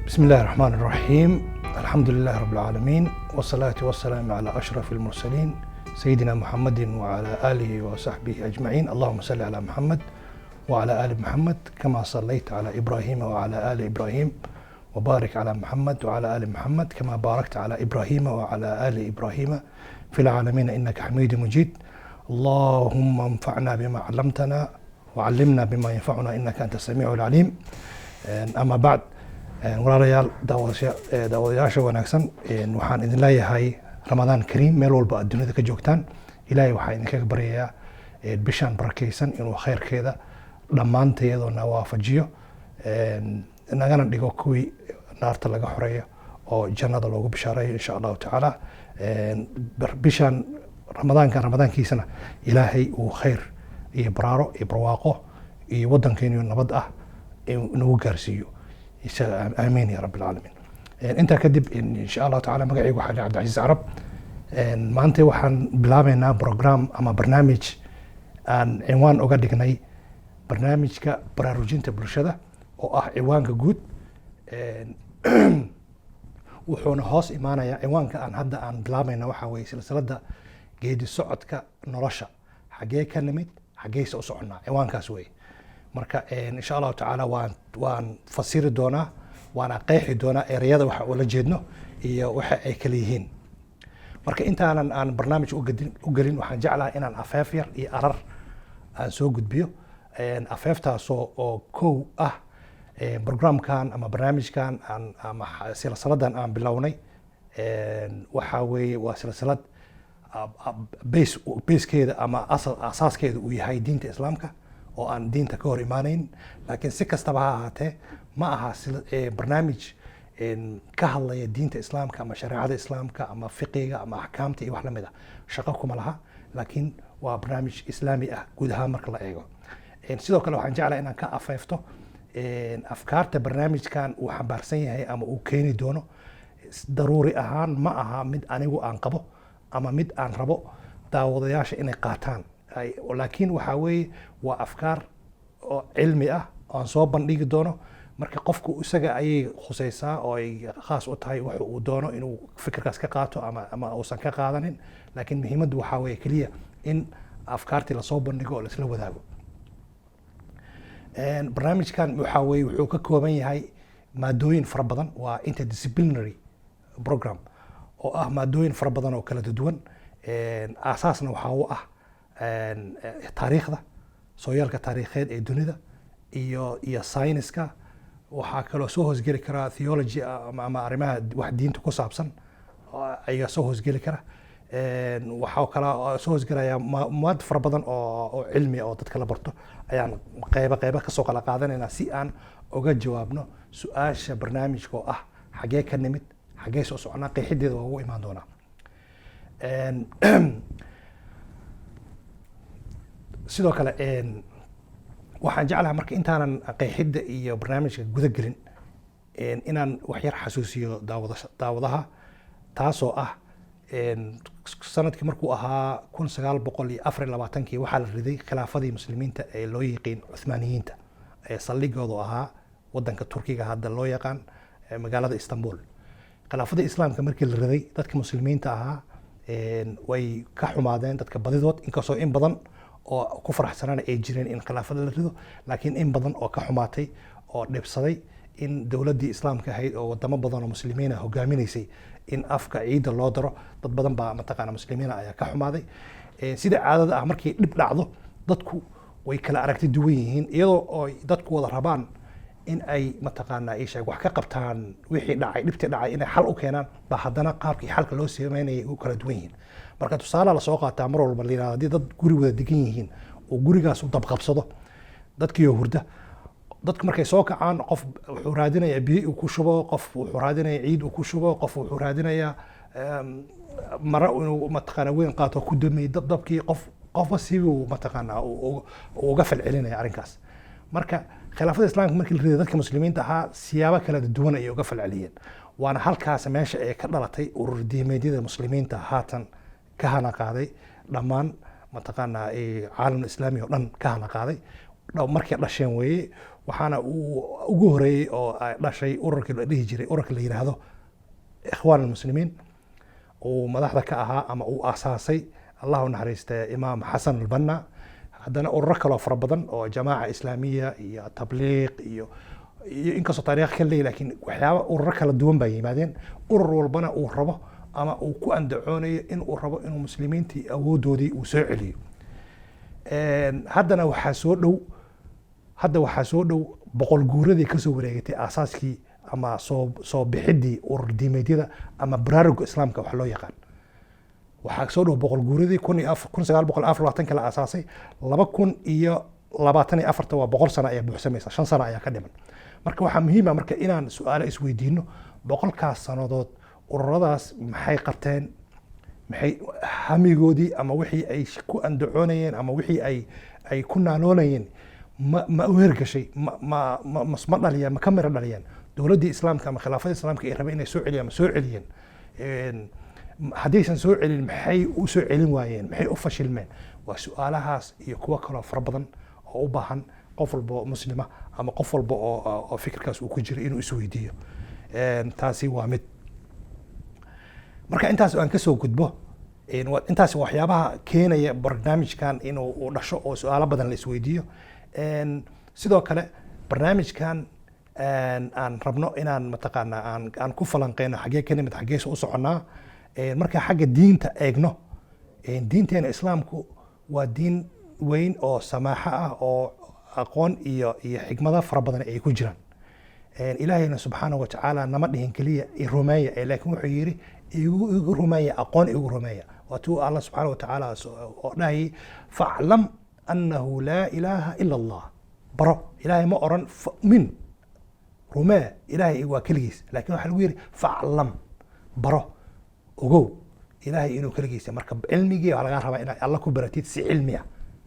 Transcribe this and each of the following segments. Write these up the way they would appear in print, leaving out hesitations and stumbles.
بسم الله الرحمن الرحيم. الحمد لله رب العالمين، والصلاة والسلام على أشرف المرسلين سيدنا محمد وعلى آله وصحبه أجمعين. اللهم صل على محمد وعلى آل محمد كما صليت على إبراهيم وعلى آل إبراهيم، وبارك على محمد وعلى آل محمد كما باركت على إبراهيم وعلى آل إبراهيم في العالمين إنك حميد مجيد. اللهم انفعنا بما علمتنا وعلمنا بما ينفعنا إنك أنت السميع العليم. أما بعد، walaalayaal daawadayaasha wanaagsan, waxaan idin leeyahay ramadaan kariim. meel walba aad dunida ka joogtaan, ilaahay waxaa idinkaga baryayaa bishaan barakaysan inuu khayrkeeda dhammaanteedona waafajiyo, nagana dhigo kuwii naarta laga xoreeyo oo jannada loogu bishaareeyo insha allahu tacaala. bishaan ramadaankiisana ilaahay uu khayr iyo baraaro iyo barwaaqo iyo waddankeenu nabad ah nagu gaarsiiyo. آمين يا رب العالمين. أنت كدب إن شاء الله تعالى مقعي وحالي عبد العزيز عرب. ما أنت وحن بلابنا برنامج أما برنامج عن عنوان أقدقناي برنامج كبراروجين تبلشدة أو عنوان كجود وحنا هاس إيمانا يا عنوان كأن هذا عن بلابنا وحوي سلسلة ده جيد الصعد كنرشة حاجة كلمت حاجة سأصعنا عنوان كاسوي. marka insha allahu tacaala waan fasiri doonaa, waana qeexi doonaa ereyada waxa ula jeedno iyo waxa ay kala yihiin. marka intaanan aan barnaamij u gelin, waxaan jeclahay inaan afeef yar iyo arar aan soo gudbiyo. afeeftaasoo oo kow ah programkan ama barnaamijkan ama silsiladan aan bilownay. waxaa weeye waa silsilad basekeeda ama asaaskeeda uu yahay diinta islaamka oo aan diinta ka hor imaanayn, laakiin si kastaba ha ahaatee ma aha barnaamij ka hadlaya diinta islaamka ama shareecada islaamka ama fiqiga ama axkaamta iyo wax lamid ah. shaqo kuma laha, laakiin waa barnaamij islaami ah guud ahaan marka la eego. sidoo kale waxaan jeclahay inaan ka afeefto afkaarta barnaamijkan uu xambaarsan yahay ama uu keeni doono. daruuri ahaan ma aha mid anigu aan qabo ama mid aan rabo daawadayaasha inay qaataan, laakiin waxaa weeye waa afkaar oo cilmi ah aan soo bandhigi doono. marka qofku isaga ayay khusaysaa oo ay khaas u tahay waxa uu doono inuu fikirkaas ka qaato ama uusan ka qaadanin, laakiin muhiimaddu waxaa weeye keliya in afkaartii lasoo bandhigo oo laisla wadaago. barnaamijkan waxaa weeye wuxuu ka kooban yahay maadooyin fara badan. waa interdisciplinary program oo ah maadooyin fara badan oo kala duwan. aasaasna waxaa u ah taariikhda, sooyaalka taariikheed ee dunida iyo sayniska. waxaa kaloo soo hoosgeli kara theology ama arrimaha wax diinta ku saabsan ayaa soo hoosgeli kara. waxaa kaloo soo hoosgelaya maad fara badan oo cilmi oo dadka la barto. ayaan qaybo kasoo kala qaadanaynaa si aan uga jawaabno su-aasha barnaamijka oo ah xagee ka nimid, xagee soo soconaa. qeexideeda waa ugu imaan doonaa. sidoo kale waxaan jeclahay marka intaanan qeexidda iyo barnaamijka guda gelin inaan wax yar xasuusiyo daawadaha, taasoo ah sanadkii markuu ahaa 1924 waxaa la riday khilaafadii muslimiinta ee loo yiqiin cuthmaaniyiinta ee saldhigoodu ahaa wadanka Turkiga hadda loo yaqaan magaalada Istanbul. khilaafadii islaamka markii la riday dadka muslimiinta ahaa way ka xumaadeen, dadka badidood, inkastoo in badan oo ku faraxsanaan ay jireen in khilaafada la rido, laakiin in badan oo ka xumaatay oo dhibsaday in dowladdii islaamka ahayd oo wadamo badan oo muslimiina hogaaminaysay in afka ciidda loo daro. dad badan baa mataqaana muslimiina ayaa ka xumaaday. sida caadada ah markay dhib dhacdo dadku way kala aragti duwan yihiin, iyadoo oo dadku wada rabaan in ay mataqaana wax ka qabtaan wixii dhacay, dhibtii dhacay, inay xal u keenaan, ba haddana qaabkii xalka loo sameynayay u kala duwan yihiin. marka tusaale la soo qaataa mar walba la yiraahdo haddii dad guri wada degan yihiin oo gurigaas u dabqabsado dadkiioo hurda, dadku markay soo kacaan qof wuxuu raadinayaa biyo uu ku shubo, qof wuxuu raadinayaa ciid uu ku shubo, qof wuxuu raadinayaa mara inuu mataqaana weyn qaato ku damay dabkii, qofba siduu mataqaana uga falcelinaya arrinkaas. marka khilaafada islaamka markii la riday dadka muslimiinta ahaa siyaabo kala duwan ay uga falceliyeen. waana halkaas meesha ay ka dhalatay urur diimeedyada muslimiinta haatan ka hana qaaday dhammaan mataqaana caalamka islaamiga oo dhan ka hana qaaday. markay dhasheen weeye waxaana uu ugu horeeyey oo ay dhashay ururkii la dhihi jiray ururka la yidhaahdo ikhwaan almuslimiin uu madaxda ka ahaa ama uu aasaasay allah u naxariistay imaam xasan albanna haddana ururo kaloo fara badan oo jamaaca islaamiya iyo tabliiq iyo inkastoo taariikh ka leeyahay laakiin waxyaaba ururo kala duwan baa yimaadeen urur walbana uu rabo ama uu ku andacoonayo in uu rabo inuu muslimiintii awoodoodii uu soo celiyo haddana waxaa soo dhow boqol guuradii kasoo wareegatay aasaaskii ama soo bixidii urur diimeedyada ama baraaruga islaamka wax loo yaqaan waxaa soo dhow boqol guuradii 1924 la aasaasay 2024 waa boqol sano ayaa buuxsamaysa 5 sano ayaa ka dhiman marka waxaa muhiima marka inaan su'aalo isweydiino boqolkaas sanadood ururadaas maxay qabteen maxay hamigoodii ama wixii ay ku andacoonayeen ama wixii ay ku naaloonayeen ma u hergashay ma dhaliyeen ma ka mira dhaliyeen dowladdii islaamka ama khilaafadii islaamka ay rabeen inay soo celiyaan ma soo celiyeen haddaysan soo celin maxay u soo celin waayeen maxay u fashilmeen waa su'aalahaas iyo kuwo kaloo fara badan oo u baahan qof walba oo muslima ama qof walba oo fikirkaas uu ku jira inuu isweydiiyo taasi waa mid marka intaas aan kasoo gudbo intaas waxyaabaha keenaya barnaamijkan inuu dhasho oo su'aalo badan la isweydiiyo sidoo kale barnaamijkan aan rabno inaan mataqaanaa aan ku falanqeyno xaggee ka nimid xaggeesa u soconnaa marka xagga diinta eegno diinteena islaamku waa diin weyn oo samaaxo ah oo aqoon iyo xikmado fara badan ay ku jiraan ilaahayna subxaanahu watacaala nama dhihin keliya rumeeya laakiin wuxuu yidhi igu rumeeya aqoon igu rumeeya waatuu allah subxaanahu watacaala oo dhahayay faclam annahu laa ilaaha ila allah baro ilaahay ma oran min rumee ilaahay waa keligiis laakiin waxaa lagu yidhi faclam baro ogow ilaahay inuu keligiisa marka cilmigii waxaa lagaa rabaa inaad alla ku baratid si cilmiya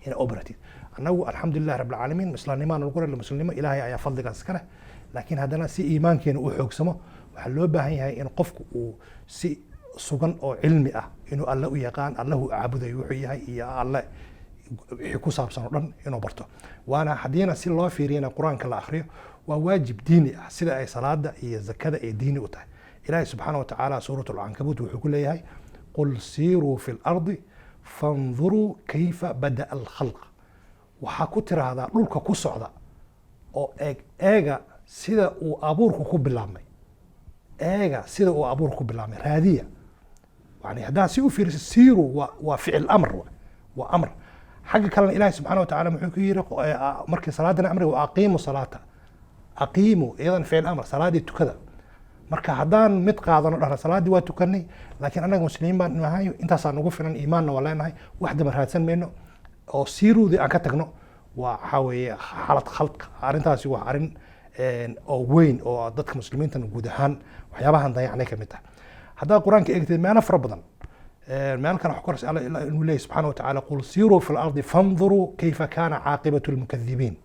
inaad u baratid annagu alxamdulilah rabbilcaalamiin islaamnimaan lagu rarla muslimnimo ilaahay ayaa fadligaas iska leh laakiin haddana si iimaankeena uu xoogsamo waxaa loo baahan yahay in qofku uu si sugan oo cilmi ah inuu alle u yaqaan allahu caabudayo wuxuu yahay iyo alle wixii ku saabsan oo dhan inuu barto waana haddiina si loo fiiriyana qur-aanka la akhriyo waa waajib diini ah sida ay salaada iyo zakada ay diini u tahay ilaahay subxaana watacaala suurat alcankabuut wuxuu ku leeyahay qul siiruu fi lardi fanduruu kayfa bada'a alkhalq waxaa ku tiraahdaa dhulka ku socda oo eega sida uu abuurku ku bilaabmay raadiya yani haddaa si u fiiriso siiru waa ficil amr waa amr xagga kalena ilaahay subxaana watacaala muxuu ku yiri markii salaadana amriga wa aqiimu salaata aqiimu iyadan ficil amr salaadii tukada marka haddaan mid qaadano dhahna salaadii waa tukanay laakiin annaga muslimiin baan nahay intaasaan ugu filan iimaanna waa leenahay waxdaba raadsan mayno oo siiruudii aan ka tagno waa waxaa weeye xaalad khalq arrintaasi waa arrin oo weyn oo dadka muslimiintan guud ahaan waxyaabahan dayacnay ka mid tahay haddaa qur-aanka eegteed meelo fara badan meel kale wax koraysa alla inuu leeyahy subxaana watacaala qul siiruu fi lardi fanduruu kayfa kaana caaqibatu lmukadibiin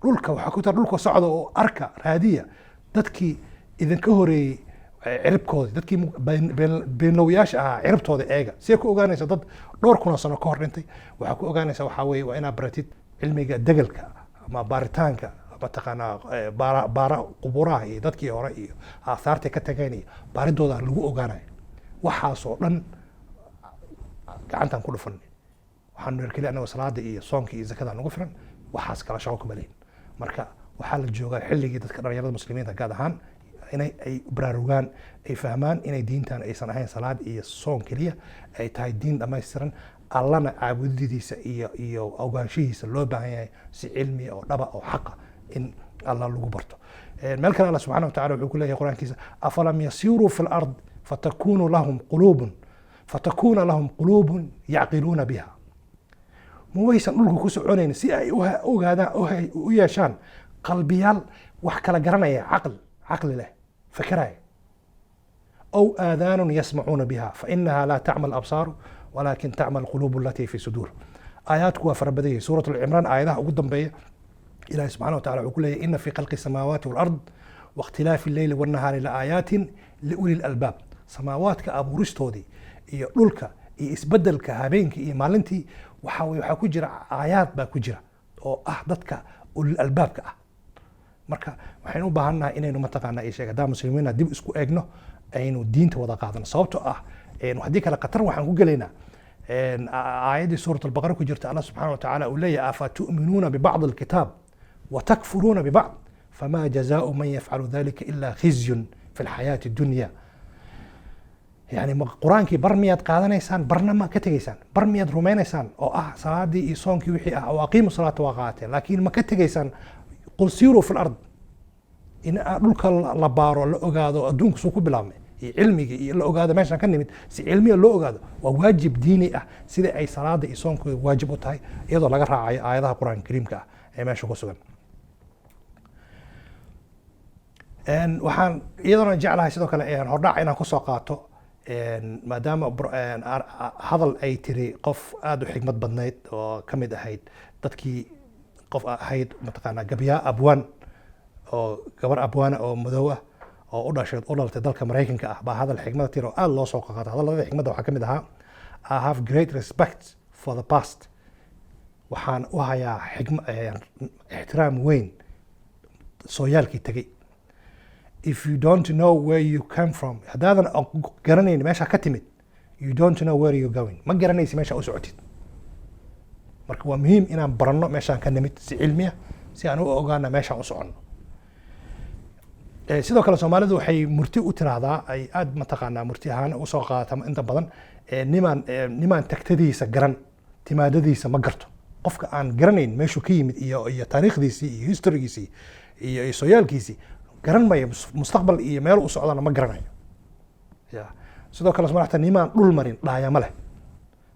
dhulka waxaa ku tara dhulka socda oo arka raadiya dadkii idinka horeeyey ciribkooda dadkii beenlowyaasha ahaa ciribtooda eega siday ku ogaanaysa dad dhowr kuna sano ka hor dhintay waxaa ku ogaanaysa waxaa weeye waa inaad baratid cilmiga degelka ama baaritaanka mataqaanaa baara quburaha iyo dadkii hore iyo aahaartay ka tageen iyo baaridooda lagu ogaanayo waxaasoo dhan gacantaan ku dhufan waxaanu erkeli annaga salaada iyo soonka iyo zakada nagu filan waxaas kala shaqo kuma lehin marka waxaa la joogaa xilligii dadka dhalinyarada muslimiinta gaad ahaan inay ay baraarugaan ay fahmaan inay diintan aysan ahayn salaad iyo soon keliya ay tahay diin dhammaystiran allana caabudidiisa iyo ogaanshihiisa loo baahan yahay si cilmiya oo dhaba oo xaqa in alla lagu barto meel kale alla subxana watacala wuxuu ku leeyahay qur-aankiisa afalam yasiiruu fi lard fatakuna lahum quluubun yacqiluuna biha ma waysan dhulka ku soconayn si ay ogaadaan u yeeshaan qalbiyaal wax kala garanaya caqli leh fakaraya أو آذان يسمعون بها فإنها لا تعمى الأبصار ولكن تعمى القلوب التي في صدور آيات كوا فربديه سورة العمران آياتها قدام بيه إلهي سبحانه وتعالى يقول إن في خلق السماوات والأرض واختلاف الليل والنهار لآيات لأولي الألباب سماوات كأبو رشتودي لولك إسبدل كهابينك مالنتي waxaa ku jira aayaad baa ku jira oo ah dadka ulul albaabka ah. marka waxaynu u baahannahay inaynu mataqaanaa ay sheeg haddaan muslimiina dib isku eegno aynu diinta wada qaadano sababtoo ah haddii kale khatar waxaan ku gelaynaa aayaddii suurat albaqara ku jirta allah subxaana wa tacaala uu leeyahay afa tu'minuuna bibacdi alkitaab watakfuruuna bibacd fama jazaau man yafcalu dalika ila khizyun fi lxayaati dunya. يعني قرآنكي برميات قادنيسان برنما كتجيسان برميات رومينيسان أو صلاتي إيصونكي وحي أو أقيموا الصلاة وقاتل لكن ما كتجيسان قل سيروا في الأرض إن أقولك لبارو لأجادو أدونك سوكو بلامي علمي لأجادو ماشي كنمت سي علمي لأجادو وواجب ديني سيد أي صلاة إيصونكي واجب وتاي يضل لقرا آياتها القرآن الكريم كا أي ماشي كوسوان إن وحن يضل نجعلها سيدو كلا إن هرنا عنا كوساقاتو maadaama hadal ay tiri qof aad u xigmad badnayd oo ka mid ahayd dadkii qof ahayd mataqaanaa gabyaa abwaan oo gabar abwaana oo madow ah oo u dhalatay dalka Mareykanka ah baa hadal xigmad tiro aad loo soo qaatay hadalada xigmadda waxaa ka mid ahaa I have great respect for the past waxaan u hayaa ixtiraam weyn sooyaalkii tagay. If you don't know where you came from hadaadan garanayn meesha ka timid you don't know where you're going ma garanaysi meesha u socotid. marka waa muhiim inaan baranno meeshaan ka nimid si cilmiya si aan u ogaano meeshaan u soconno. sidoo kale Soomaalidu waxay murti u tiraahdaa ay aad mataqaanaa murti ahaan u soo qaadataa inta badan nimaan tagtadiisa garan timaadadiisa ma garto. qofka aan garanayn meeshuu ka yimid iyo taariikhdiisii iyo historygiisii iyo sooyaalkiisii garan maayo mustaqbal iyo meel u socdana ma garanayo. sidoo kale Soomaalidu nimaan dhul marin dhaayama leh.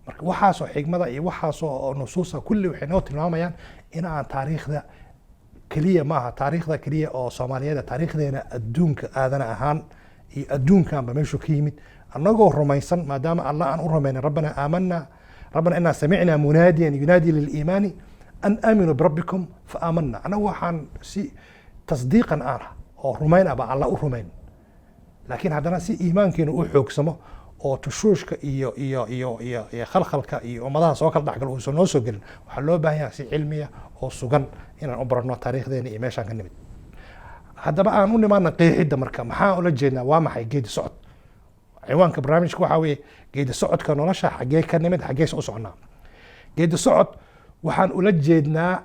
marka waxaasoo xigmada iyo waxaasoo nusuusa kulli waxay noo tilmaamayaan in aan taariikhda kaliya maaha taariikhda kaliya oo Soomaaliyeed taariikhdeena adduunka aadana ahaan iyo adduunkaanba meeshuu ka yimid annagoo rumaysan maadaama Allah aan u rumaynay rabbana aamanna rabbana inna sami'na munaadiyan yunaadi lil iimaani an aaminu birabbikum fa aamanna. anagu waxaan si tasdiiqan ah oo rumayn aba alla u rumayn laakiin haddana si iimaankeenu u xoogsamo oo tushuushka iyo khalkhalka iyo ummadaha soo kala dhaxgal oo noo soo gelin waxaa loo baahan yahay si cilmiya oo sugan inaan u baranno taariikhdeena iyo meeshaan ka nimid. haddaba aan u nimaana qeexidda marka maxaa ula jeednaa waa maxay geedi socod. ciwaanka barnaamijka waxaa weeye geedi socodka nolosha xaggee ka nimid xaggees u soconnaa. geedi socod waxaan ula jeednaa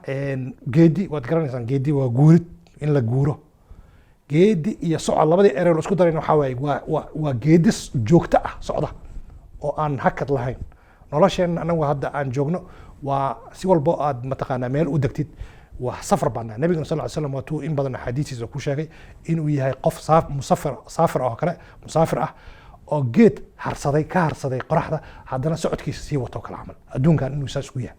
geedi waad garanaysaan geedi waa guurid in la guuro. geedi iyo socod labadii erey la isku darayna waxaa waaye waa geedi joogto ah socda oo aan hakad lahayn. nolosheenna anagu hadda aan joogno waa si walbo aad mataqaanaa meel u degtid waa safar baanaa. nabiguna sal ly slam waatuu in badan xadiisiisa ku sheegay inuu yahay qof musaafir oo kale musaafir ah oo geed ka harsaday qoraxda haddana socodkiisa sii wato kala camal adduunkan inuu saas ku yahay.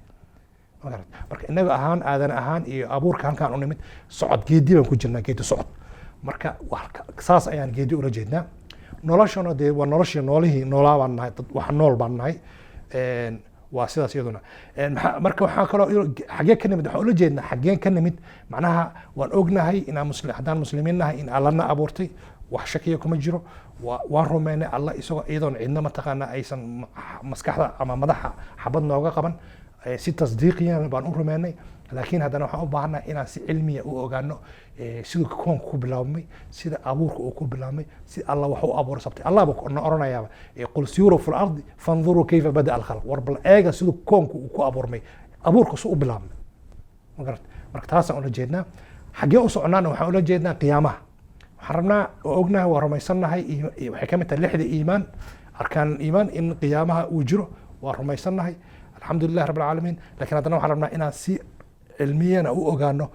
marka inaga ahaan aadan ahaan iyo abuurka halkaan u nimid socod geedi baan ku jirnaa geedi socod. marka saas ayaan geedi ula jeednaa. noloshana dee waa noloshii noolihii noolaa baan nahay dad wax nool baan nahay waa sidaas iyaduna. marka waxaa kaloo xaggee ka nimid waxaan ula jeednaa xaggeen ka nimid macnaha waan ognahay inaan haddaan muslimiin nahay in allana abuurtay wax shakiya kuma jiro waan rumaynay alla isagoo iyadoon cidna mataqaanaa aysan maskaxda ama madaxa xabad nooga qaban si tasdiiqiyan baan u rumaynay. laakiin haddana waxaan u baahannahay inaan si cilmiya u ogaano siduu koonka ku bilaabmay sida abuurka uu ku bilaabmay si alla wax u abuuray sabtay allah buu na oranayaaba qul siiruu fil ardi fanzuruu kayfa bada alkhalq war bal eega siduu koonka uu ku abuurmay abuurka suu u bilaabmay. marka taasaan ula jeednaa. xaggee u soconaana waxaan ula jeednaa qiyaamaha. waxaan rabnaa oo ognahay waa rumaysannahay waxay ka mid tahay lixda iimaan arkaan iimaan in qiyaamaha uu jiro waa rumaysannahay alxamdulillahi rabbil caalamiin. laakiin haddana waxaan rabnaa inaan si cilmiyana u ogaano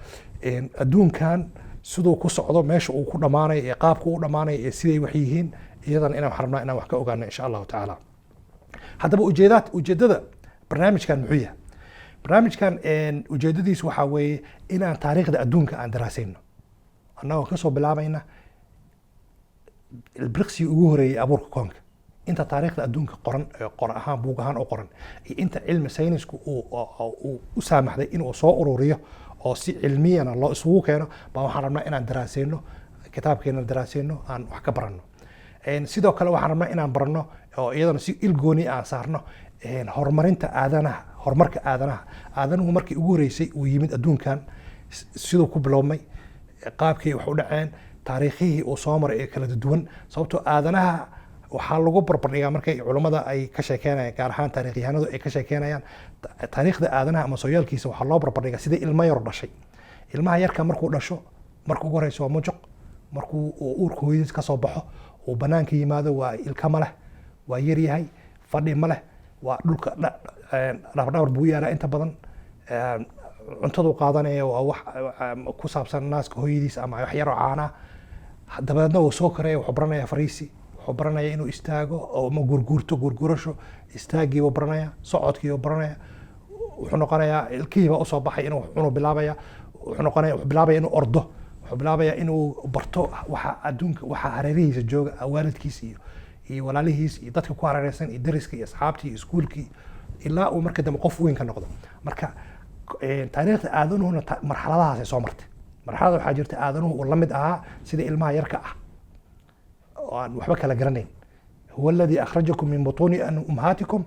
adduunkan siduu ku socdo meesha uu ku dhamaanayo ee qaabka uu dhamaanayo ee siday wax yihiin iyadana inaan waxaan rabnaa inaan wax ka ogaano insha allahu tacaala. haddaba ujeedada barnaamijkan muxuu yahay. barnaamijkan ujeedadiisu waxaa weeye inaan taariikhda adduunka aan daraasayno annagoo kasoo bilaabayna ilbriqsigii ugu horeeyey abuurka koonka inta taariikhda adduunka qoran ahaan buug ahaan u qoran iyo inta cilmi saynisku uu u saamaxday inuu soo ururiyo oo si cilmiyana loo isugu keeno baa waxaan rabnaa inaan daraasayno kitaabkeena daraasayno aan wax ka baranno. sidoo kale waxaan rabnaa inaan baranno oo iyadana si ilgooni aan saarno horumarinta aadanaha horumarka aadanuhu markii ugu horeysay uu yimid adduunkan siduu ku bilowmay qaabkii wax u dhaceen taariikhihii uu soo maray ee kala duwan sababtoo aadanaha waxaa lagu barbardhigaa markay culummada ay ka sheekeynayaan gaar ahaan taariikhyahanadu ay ka sheekeynayaan taariikhda aadanaha ama sooyaalkiisa waxaa loo barbardhigaa sidii ilmo yar dhashay ilmaha yarka markuu dhasho markuu ugu horeyso waa mujuq markuu uurka hooyadiis ka soo baxo uu banaanka yimaado waa ilka ma leh waa yar yahay fadhi ma leh waa dhulka dharbdhabar buu yaalaa inta badan cuntadu qaadanaya waa wax ku saabsan naaska hooyadiis ama wax yaroo caana dabadeedna uu soo karaya wuxuu baranaya fariisi wuxuu baranaya inuu istaago ama gurgurasho istaagiibuu baranaya socodkiibuu baranaya wuxuu noqonayaa ilkihiiba usoo baxay inuu cunu bilaabaya wuxuu bilaabaya inuu ordo wuxuu bilaabaya inuu barto waxa adduunka waxa hareerihiisa jooga waalidkiisa iyo walaalihiis iyo dadka ku hareeraysan iyo dariska iyo asxaabtii iyo iskuulkii ilaa uu marka dambe qof weyn ka noqdo marka taariikhda aadanuhuna marxaladahaas ay soo martay marxalada waxaa jirta aadanuhu uu la mid ahaa sida ilmaha yarka ah oo aan waxba kala garanayn huwa alladii akhrajakum min butuuni ummahaatikum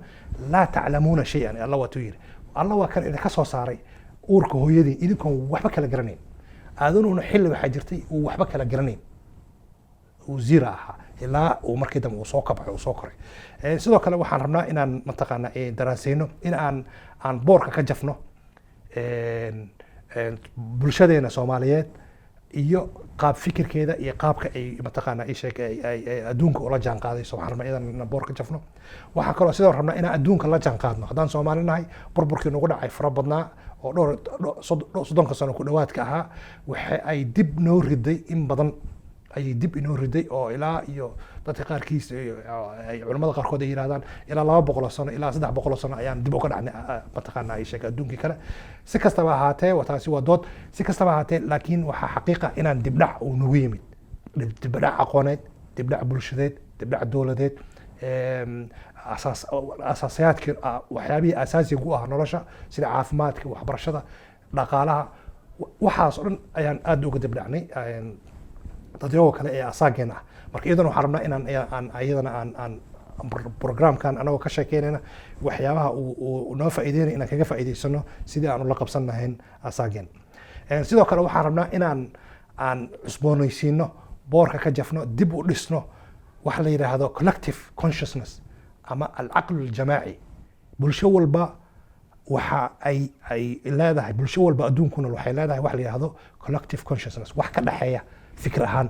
laa taclamuuna shay-an alla waatuu yidhi alla waa kan idinka soo saaray uurka hooyadii idinkoon waxba kala garanayn aadanuhuna xilli waxaa jirtay uu waxba kala garanayn uu zira ahaa ilaa uu markii dambe uu soo kabxay uu soo koray sidoo kale waxaan rabnaa inaan mataqaana daraasayno in aan boorka ka jafno bulshadeena Soomaaliyeed iyo qaab fikirkeeda iyo qaabka ay mataqaana ay adduunka ula jaan qaadayso waxaan rabnaa inaan boor ka jafno waxaan kaloo sidoo rabnaa inaan adduunka la jaan qaadno haddaan Soomaali nahay burburkii nagu dhacay fara badnaa oo dhowr 30 sano ku dhawaadka ahaa waxa ay dib noo riday in badan ay dib inoo riday oo ilaa iyo dadka qaarkiis ay culimada qaarkood ay yiraahdaan ilaa 200 sano ilaa 300 sano ayaan dib uga dhacnay mataqaana ay sheeg adduunkii kale si kastaba ahaatee wataasi waa dood si kastaba ahaatee laakiin waxa xaqiiqa inaan dib dhac uu nagu yimid dib dhac aqooneed dib dhac bulshadeed dib dhac dawladeed asaasaadka waxyaabihii asaasiga u ah nolosha sida caafimaadka waxbarashada dhaqaalaha waxaas oo dhan ayaan aad uga dib dhacnay dadyo kale ee asaageena marka iyadana waxaan rabnaa inaan ayadana aan programkan anagoo ka sheekeynayna waxyaabaha uu noo faa'iideynay inaan kaga faa'iideysano sidii aan ula qabsan lahayn asaageen sidoo kale waxaan rabnaa aan cusboonaysiino boorka ka jafno dib u dhisno waxa la yiraahdo collective consciousness ama al-aql al-jamaa'i bulsho walba waxa ay leedahay bulsho walba adduunkuna waxay leedahay wax la yiraahdo collective consciousness wax ka dhaxeeya fikir ahaan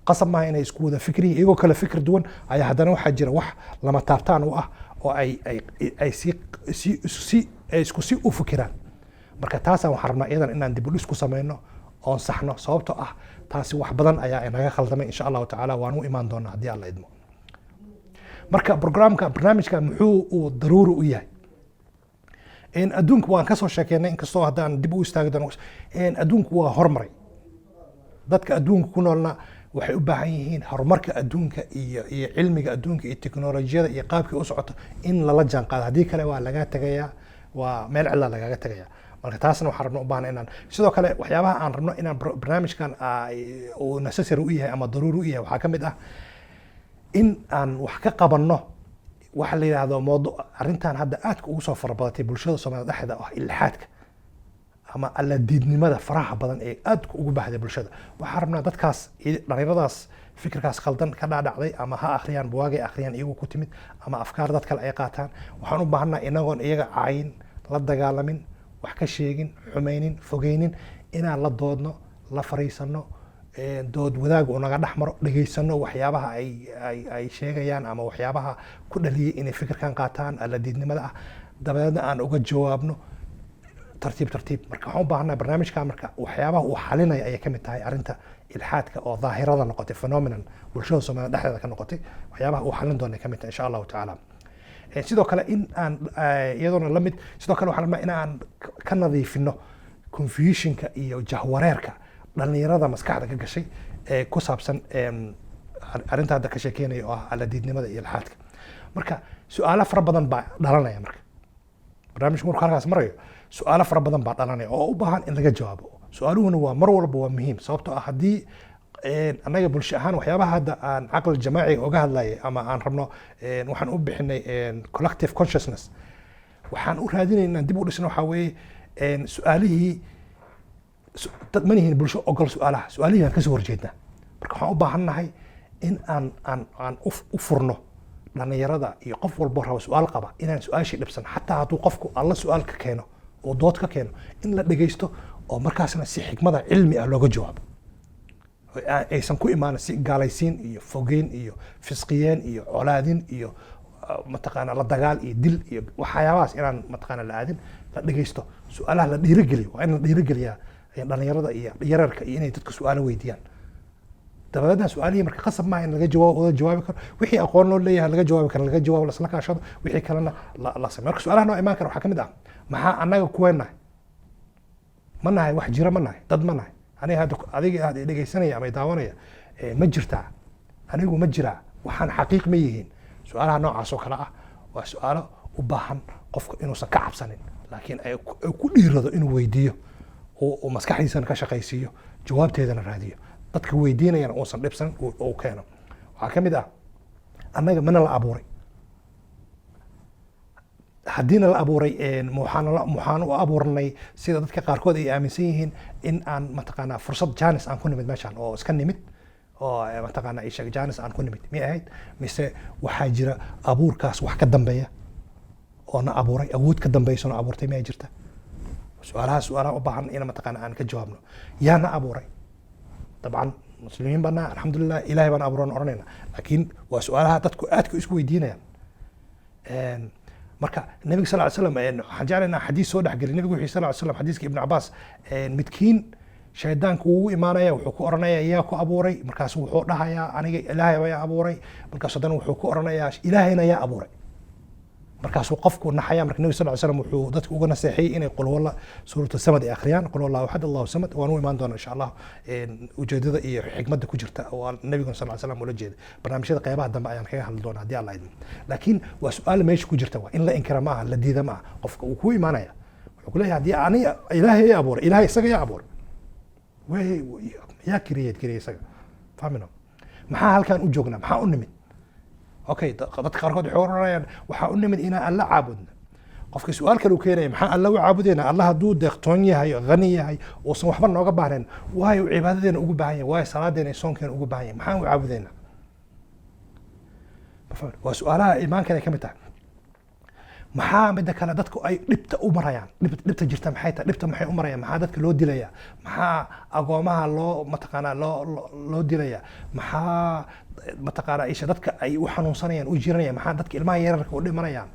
qasab ma inay isku wada fikri iyagoo kala fikir duwan ayaa haddana waxaa jira wax lama taabtaan u ah oo ay isku si u fikiraan marka taasaan waxaan rabnaa iyadan inaan dib u dhis ku sameyno oon saxno sababtoo ah taasi wax badan ayaa inaga khaldamay insha allahu tacaala waan u imaan doonaa haddii alla idmo marka barnaamijka muxuu uu daruuri u yahay adduunku waan kasoo sheekeynay inkastoo haddaan dib u istaagi doono adduunku waa hormaray dadka adduunka ku noolna waxay u baahan yihiin horumarka adduunka iyo cilmiga adduunka iyo teknolojiyada iyo qaabkii u socoto in lala jaan qaado haddii kale waa laga tagayaa waa meel cidla lagaga tagayaa marka taasna waxaan rabno u baahan inaan sidoo kale waxyaabaha aan rabno inaan barnaamijkan uu necessary u yahay ama daruuri u yahay waxaa ka mid ah in aan wax ka qabanno waxa la yiraahdo mowduuc arrintan hadda aadka ugu soo farabadatay bulshada Soomaaliyeed dhexdeeda ah ilxaadka ama alla diidnimada faraha badan ee aadka ugu baahday bulshada waxaan rabnaa dadkaas dhalinyaradaas fikirkaas khaldan ka dhaadhacday ama ha akhriyaan buwaagay akhriyaan iyagu ku timid ama afkaar dad kale ay qaataan waxaan u baahanaa inagoon iyaga caayin la dagaalamin wax ka sheegin xumaynin fogeynin inaan la doodno la fariisano dood wadaag oo naga dhaxmaro dhageysano waxyaabaha ay sheegayaan ama waxyaabaha ku dhaliyay inay fikirkan qaataan alla diidnimada ah dabadeedna aan uga jawaabno tartiib marka waxaan u baahanaa barnaamijka marka waxyaabaha uu xalinaya ayay kamid tahay arrinta ilxaadka oo daahirada noqotay phenomenon bulshada Soomaaliyeed dhexdeeda ka noqotay waxyaabaha uu xalin doona kamid tahay insha allahu tacaala sidoo kale in aan iyadoona la mid sidoo kale waxaan rabnaa in aan ka nadiifino confusionka iyo jahwareerka dhalinyarada maskaxda ka gashay ee ku saabsan arrinta hadda ka sheekeynaya oo ah alla diidnimada iyo ilxaadka marka su'aalo fara badan baa dhalanaya marka barnaamijku markuu halkaas marayo su'aalo fara badan baa dhalanaya oo u baahan in laga jawaabo su'aaluhuna waa mar walba waa muhiim sababtoo ah haddii annaga bulsho ahaan waxyaabaha hadda aan caqli jamaaciga uga hadlayay ama aan rabno waxaan u bixinay collective consciousness waxaan u raadinaynaa dib u dhisno waxaa weeye su-aalihii dad ma nihiin bulsho ogol su-aalihii baan kasoo horjeednaa. marka waxaan u baahannahay in aan u furno dhalinyarada iyo qof walbo raba su-aal qaba inaan su-aashii dhibsan, xataa hadduu qofku alla su-aal ka keeno oo dood ka keeno in la dhegaysto oo markaasna si xikmada cilmi ah looga jawaabo, aysan ku imaanin si gaalaysiin iyo fogeyn iyo fisqiyeen iyo colaadin iyo mataqaana la dagaal iyo dil iyo waxyaabahaas inaan mataqaana la aadin. la dhegaysto, su-aalaha la dhiirigeliyo, waa in la dhiirigeliyaa dhalinyarada iyo yararka iyo inay dadka su-aalo weydiiyaan. dabadeedna su-aalihii marka qasab maaha in laga jawaabi karo, wixii aqoon loo leeyahay laga jawaabi karo, laga jawaabo lasla kaashado, wixii kalena la sameeyo. marka su-aalaha noo imaan kara waxaa kamid ah, maxaa annaga kuweenahay? ma nahay wax jira, ma nahay dad, ma nahay aniga hadda adiga aad dhegaysanaya ama daawanaya, ma jirtaa anigu, ma jiraa waxaan xaqiiq ma yihiin? su-aalaha noocaas oo kale ah waa su-aalo u baahan qofka inuusan ka cabsanin, laakiin ay ku dhiirado inuu weydiiyo oo maskaxdiisana ka shaqaysiiyo, jawaabteedana raadiyo, dadka weydiinayana uusan dhibsan oo keeno. waxaa kamid ah, annaga mana la abuuray, haddiina la abuuray waxaan u abuurnay sida dadka qaarkood ay aaminsan yihiin in aan mataqaanaa fursad janis aan ku nimid meeshaan oo iska nimid oo mataqaanaa ishaga janis aan ku nimid miyay ahayd, mise waxaa jira abuurkaas wax ka dambeeya oo na abuuray, awood ka dambaysa na abuurtay miyay jirta? su-aalaha u baahan in mataqaanaa aan ka jawaabno. yaa na abuuray? dabcan muslimiin bana alxamdulilah ilahay baan abuuran oranayna, laakiin waa su-aalaha dadku aadka isku weydiinayaan. marka nabiga sal ly slam waxaan jeclaynaa xadiis soo dhexgeliy. nabigu wuxuu sal ly slam xadiiska ibn cabaas, midkiin shaydaanku wuu imaanaya, wuxuu ku oranaya yaa ku abuuray, markaasu wuxuu dhahayaa aniga ilaahay baa abuuray, markaasu haddana wuxuu ku oranayaa ilaahayna yaa abuuray. markaasuu qofku naxaya. marka nabiga sal ly slam wuxuu dadka uga naseexiyey inay qul huwa suuratu samad ay akhriyaan, qul huwa allahu axad allahu samad. waan u imaan doona insha allah ujeedada iyo xikmadda ku jirta oo nabiguna sal ly slam ula jeeda. barnaamijyada qeybaha dambe ayaan kaga hadli doona haddii alla idmo. laakiin waa su-aal meesha ku jirta, waa in la inkira maaha, la diida maaha. qofka uu ku imaanaya wuxuu kuleeyahay haddii aniga ilaahay yaa abuuray, ilaahay isaga yaa abuuray, yaa kiriyey isaga, fahmino? maxaa halkaan u joognaa? maxaa u nimid? okay, dadka qaarkood waxay oranayaan waxaa u nimid inaan alla caabudno. qofka su-aal kale uu keenaya, maxaa alla u caabudayna? alla hadduu deeqtoon yahay, hani yahay, uusan waxba nooga baahnayn, waayo cibaadadeena ugu baahan yahay, waayo salaadeena soonkeena ugu baahan yahay, maxaan u caabudayna? waa su-aalaha iimaankan ay ka mid tahay. maxaa midda kale dadku ay dhibta u marayaan? dhibta jirta maxay tahay? dhibta maxay u marayaan? maxaa dadka loo dilaya? maxaa agoomaha loo mataqaanaa loo dilaya? maxaa mataqaanaa isha dadka ay u xanuunsanayaan, u jiranayaan? maxaa dadka ilmaha yararka u dhimanayaan?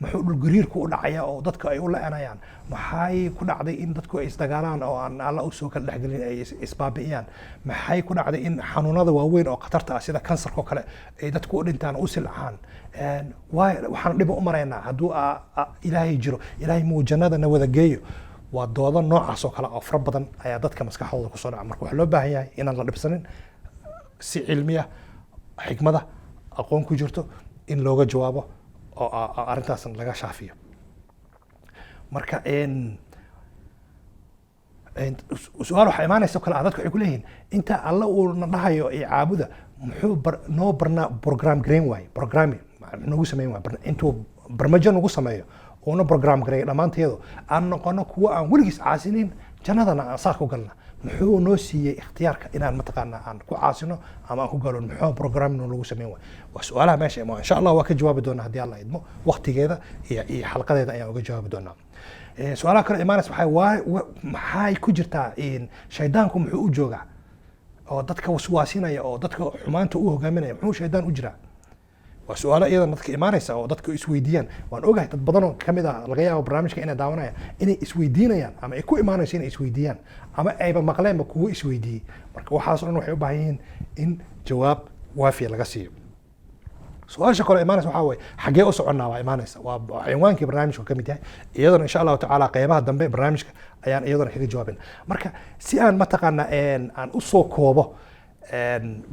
muxuu dhulgariirku u dhacaya oo dadka ay u la-anayaan? maxay ku dhacday in dadku ay isdagaalaan oo aan alla usoo kala dhexgelin ay isbaabi'iyaan? maxay ku dhacday in xanuunada waaweyn oo khatarta ah sida kansarka oo kale ay dadku u dhintaan, u silcaan? waxaan dhiba u maraynaa hadduu ilaahay jiro, ilaahay muu jannada na wada geeyo? waa doodo noocaas oo kale oo fara badan ayaa dadka maskaxdooda kusoo dhaca. marka waxaa loo baahan yahay inaan la dhibsanin, si cilmiya, xikmada, aqoon ku jirto in looga jawaabo oo arrintaas laga shaafiyo. marka su-aal waxaa imaanaysa o kale ah, dadku waxay ku leeyihiin inta alla uu na dhahayo ee caabuda, muxuu noo program gareyn waaye, programming noogu sameyn waaye, intuu barnaamijyo nagu sameeyo uuna program gareeyo dhammaanteedu aan noqono kuwa aan weligiis caasinin, jannadana aan saa ku galna. muxuu noo siiyey ikhtiyaarka inaan mataqaanaa aan ku caasino ama aan ku galo? muxuu programming lagu sameyn waaye? waa su-aalaha meesha imaa. insha allah waa ka jawaabi doonaa haddii alla idmo, waqtigeeda iyo xalqadeeda ayaan uga jawaabi doonaa. su-aalaha kale imaanaysa maxay ku jirtaa? shaydaanku muxuu u joogaa oo dadka waswaasinaya oo dadka xumaanta u hogaaminaya? muxuu shaydaan u jiraa? waa su-aalo iyadan dadka imaanaysa oo dadka isweydiiyaan. waan ogahay dad badanoo kamid ah laga yaabo barnaamijka inay daawanayaan inay isweydiinayaan, ama ay ku imaanayso inay isweydiiyaan, ama ayba maqleenba kuwa isweydiiyey. marka waxaas o dhan waxay u baahan yihiin in jawaab waafiya laga siiyo. su-aasha kale imaanaysa waxaa waye xaggee u soconnaa? waa imaanaysa, waa cinwaankii barnaamijka ka mid yahay. iyadana insha allahu tacaala qeybaha dambe barnaamijka ayaan iyadana kaga jawaabin. marka si aan mataqaanaa aan usoo koobo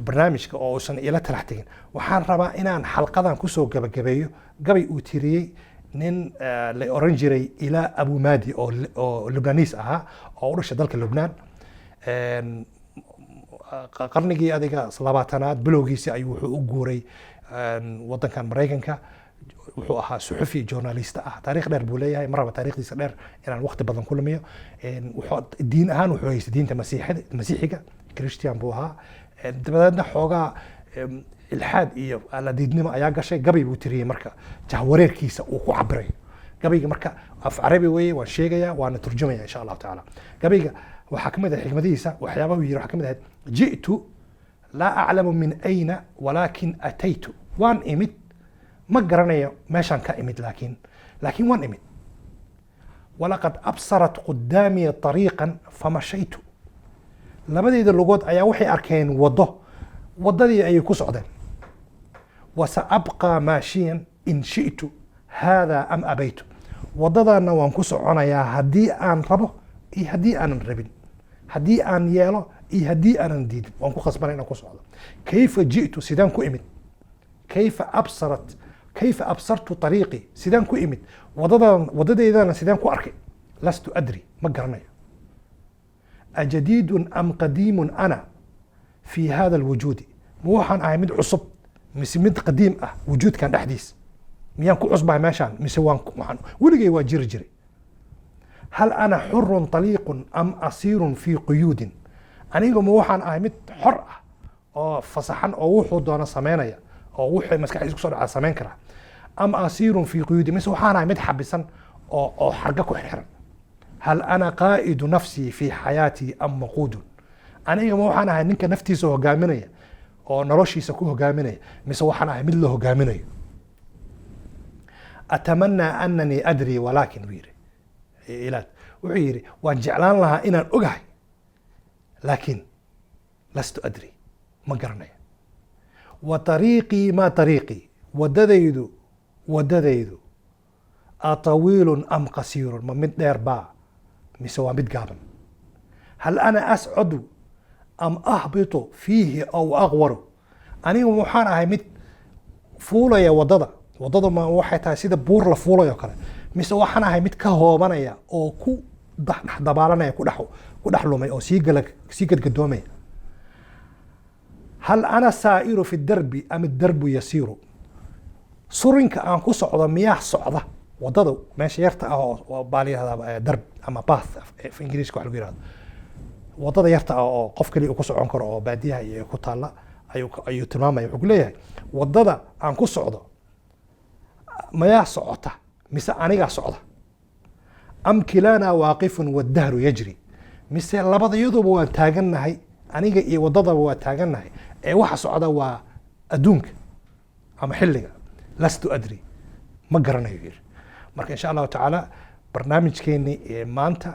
barnaamijka oo uusan ila talax tegin, waxaan rabaa inaan xalqadan kusoo gabagabeeyo gabay uu tiriyey nin la oran jiray ilaa abu madi oo lubnaniis ahaa oo u dhashay dalka lubnaan. qarnigii adiga 20aad bilowgiisii ayuu wuxuu u guuray wadankan Mareykanka, wuxuu ahaa suxufi journalista ah taariikh dheer buu leeyahay maraba taariikhdiisa dheer inaan waqti badan ku lumiyo wuxuu diin ahaan wuxuu haystay diinta masiixiga christian buu ahaa dabadeedna xoogaa ilxaad iyo aladiidnimo ayaa gashay gabay buu tiriyey marka jahwareerkiisa uu ku cabirayo gabayga marka af carabi weeye waan sheegayaa waana turjumaya insha allahu tacaala gabayga waxaa kamid ah xikmadihiisa waxyaabaha uu yiri waxaa kamid ahayd ji'tu laa aclamu min ayna walaakin ataytu waan imid ما قرني ماشان كإمد لكن وان إمد ولقد أبصرت قدامي طريقا فمشيت لبدي ذا اللغات أي وحي أركين وضدي أي كسعدا وسأبقى ماشيا إن شئت هذا أم أبيت وضدنا نوام كسعنا يا هدي أن ربه إي هدي أن ربين هدي أن يالو إي هدي أن نديد وانكو خصبنا كسعدا كيف جئت سيدان كو إمد كيف أبصرت طريقي سيدان كو إمد وضدي إذا سيدان كو أركي لست أدري ما قرني أجديد أم قديم أنا في هذا الوجود موحن أعمد عصب مسمد قديم وجود كان أحديث ميان كو عصبه ماشان مسوان كو محن ولقي واجر جري هل أنا حر طليق أم أسير في قيود أنا موحن أعمد حر أو فصحن أو وحو دون سمينيا أو وحي مسكحيس كسر على سمين كره أم أسير في قيود مسو حانا متحبسا أو حرقك وحرا هل أنا قائد نفسي في حياتي أم مقود أنا مو حانا نك نفتي سو هجامنية أو نروشي سكو هجامنية مسو حانا مثل هجامنية أتمنى أنني أدري ولكن ويري إلى وعيري وجعلان لها إن الأجهي لكن لست أدري ما قرني وطريقي ما طريقي ودديد أطويل أم قصير ما مد ديربا مسوا مد قابن هل أنا أسعد أم أهبط فيه أو أغور أنا ومحانا هاي مد فولا يا وددا ما وحيتها سيدا بور لفولا يا كلا مسوا حنا هاي مد كهوبانا يا أو كو دبالنا يا كو دحلومي أو سيقد قدومي هل أنا سائر في الدرب أم الدرب يسير سرنك أن كسعة مياه صعدة وضدوا ماشي يرتأ بالي هذا درب أما باث في إنجليزي كحلو هذا وضد يرتأ قف كلي كسعة عنكر أو بعديها يكتالا أيو تماما يقول ليه وضد أن كسعة مياه صعدة مثل أنيقا صعدة أم كلانا واقف والدهر يجري مثل لبض يضرب وتاجنا هي أنيقا إيه وضد وتاجنا هي waxa socda waa adduunka ama xilliga lastu adri ma garanayo yiri marka insha Allah taala barnaamijkeeni maanta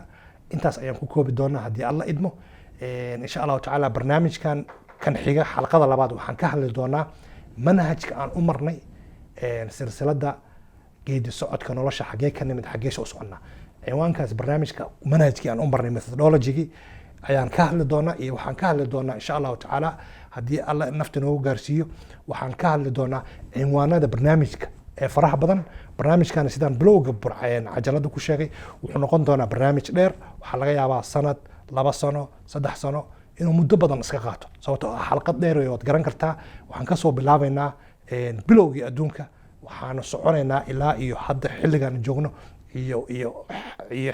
intaas ayaan ku koobi doonaa hadii Allah idmo insha Allah taala barnaamijkan kan xiga xalqada labaad waxaan ka hadli doonaa manhajka aan u marnay silsilada geedi socodka nolosha xagee ka nimid xagee soo soconnaa ciwaankaas barnaamijka manhajkii aan u marnay methodology ayaan ka hadli doonaa iyo waxaan ka hadli doonaa insha Allah taala haddii alla nafta noogu gaarsiiyo waxaan ka hadli doonaa cinwaanada barnaamijka ee faraha badan barnaamijkan sidaan blogga burcayeen cajalada ku sheegay wuxuu noqon doonaa barnaamij dheer waxaa laga yaabaa sanad 2 sano 3 sano inuu muddo badan iska qaato sababtoo ah xalqad dheer oo aad garan kartaa waxaan ka soo bilaabaynaa bilowgii adduunka waxaan soconaynaa ilaa iyo hadda xilligan joogno iyo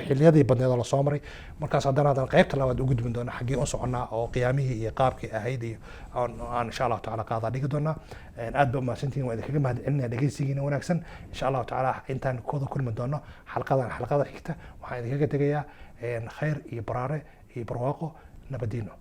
xilliyadii badneed oo la soo maray markaas haddana qaybta labaad u gudbin doona xaggee u soconaa oo qiyaamihii iyo qaabkii ahayd iyo aan insha Allah taala qaada dhigi doona aad ba maasantiin waa idinkaga mahadcelinaya dhegeysigiina wanaagsan insha Allah taala intaan kooda kulmi doono xalqada xigta waxaan idinkaga tegayaa khayr iyo baraare iyo barwaaqo nabadiino